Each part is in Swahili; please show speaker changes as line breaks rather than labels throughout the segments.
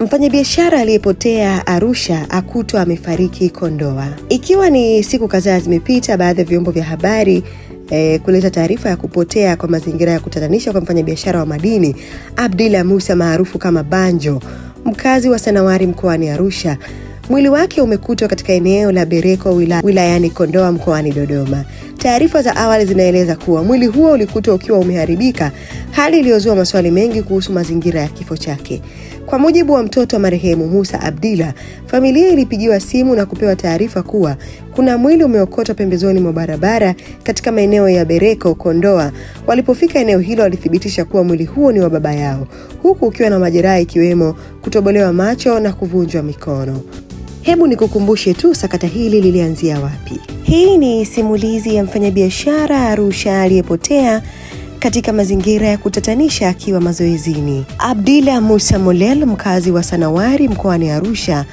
Mfanyabiashara aliyepotea Arusha akutwa amefariki Kondoa. Ikiwa ni siku kadhaa zimepita, baadhi ya vyombo vya habari kuleta taarifa ya kupotea kwa mazingira ya kutatanisha kwa mfanyabiashara wa madini Abdilla Musa maarufu kama Banjo, mkazi wa Sanawari mkoani Arusha. Mwili wake umekutwa katika eneo la Bereko wilayani Kondoa mkoani Dodoma. Taarifa za awali zinaeleza kuwa mwili huo ulikutwa ukiwa umeharibika, hali iliyozua maswali mengi kuhusu mazingira ya kifo chake. Kwa mujibu wa mtoto wa marehemu Musa Abdilla, familia ilipigiwa simu na kupewa taarifa kuwa kuna mwili umeokotwa pembezoni mwa barabara katika maeneo ya Bereko, Kondoa. Walipofika eneo hilo walithibitisha kuwa mwili huo ni wa baba yao, huku ukiwa na majeraha ikiwemo kutobolewa macho na kuvunjwa mikono. Hebu nikukumbushe tu sakata hili lilianzia wapi. Hii ni simulizi ya mfanyabiashara Arusha aliyepotea katika mazingira ya kutatanisha akiwa mazoezini. Abdilla Musa Molel, mkazi wa Sanawari mkoani Arusha,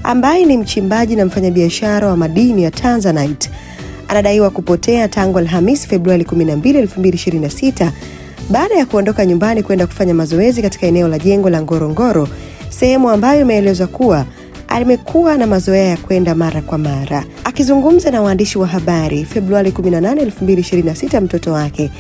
ambaye ni mchimbaji na mfanyabiashara wa madini ya Tanzanite, anadaiwa kupotea tangu Alhamisi Februari 12, 2026 baada ya kuondoka nyumbani kwenda kufanya mazoezi katika eneo la jengo la Ngorongoro, sehemu ambayo imeelezwa kuwa alimekuwa na mazoea ya kwenda mara kwa mara. Akizungumza na waandishi wa habari Februari 18, 2026, mtoto wake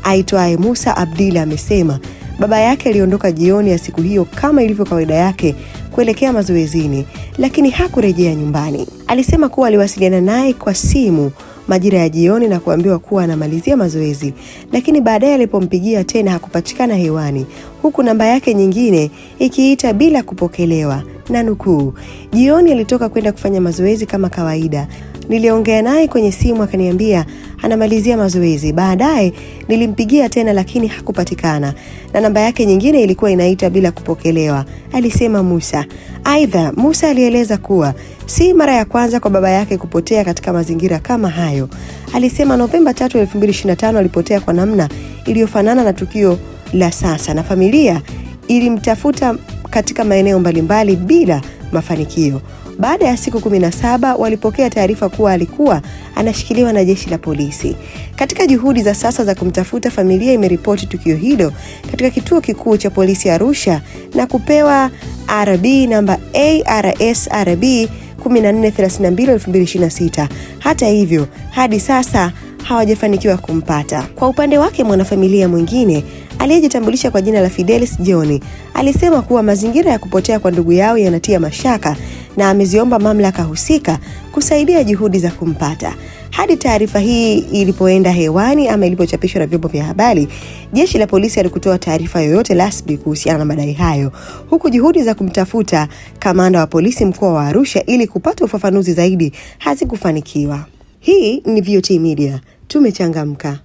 aitwaye Musa Abdilla amesema baba yake aliondoka jioni ya siku hiyo kama ilivyo kawaida yake kuelekea mazoezini, lakini hakurejea nyumbani. Alisema kuwa aliwasiliana naye kwa simu majira ya jioni na kuambiwa kuwa anamalizia mazoezi, lakini baadaye alipompigia tena hakupatikana hewani, huku namba yake nyingine ikiita bila kupokelewa. Na nukuu, jioni alitoka kwenda kufanya mazoezi kama kawaida. Niliongea naye kwenye simu akaniambia anamalizia mazoezi. Baadaye nilimpigia tena lakini hakupatikana na namba yake nyingine ilikuwa inaita bila kupokelewa, alisema Musa. Aidha, Musa alieleza kuwa si mara ya kwanza kwa baba yake kupotea katika mazingira kama hayo. Alisema Novemba 3, 2025 alipotea kwa namna iliyofanana na tukio la sasa na familia ilimtafuta katika maeneo mbalimbali bila mafanikio. Baada ya siku 17 walipokea taarifa kuwa alikuwa anashikiliwa na jeshi la polisi. Katika juhudi za sasa za kumtafuta, familia imeripoti tukio hilo katika kituo kikuu cha polisi Arusha na kupewa RB namba ARSRB 1432/2026. Hata hivyo, hadi sasa hawajafanikiwa kumpata. Kwa upande wake, mwanafamilia mwingine aliyejitambulisha kwa jina la Fidelis John alisema kuwa mazingira ya kupotea kwa ndugu yao yanatia mashaka na ameziomba mamlaka husika kusaidia juhudi za kumpata. Hadi taarifa hii ilipoenda hewani ama ilipochapishwa na vyombo vya habari, jeshi la polisi halikutoa taarifa yoyote rasmi kuhusiana na madai hayo, huku juhudi za kumtafuta kamanda wa polisi mkoa wa Arusha ili kupata ufafanuzi zaidi hazikufanikiwa. Hii ni VOT Media, tumechangamka.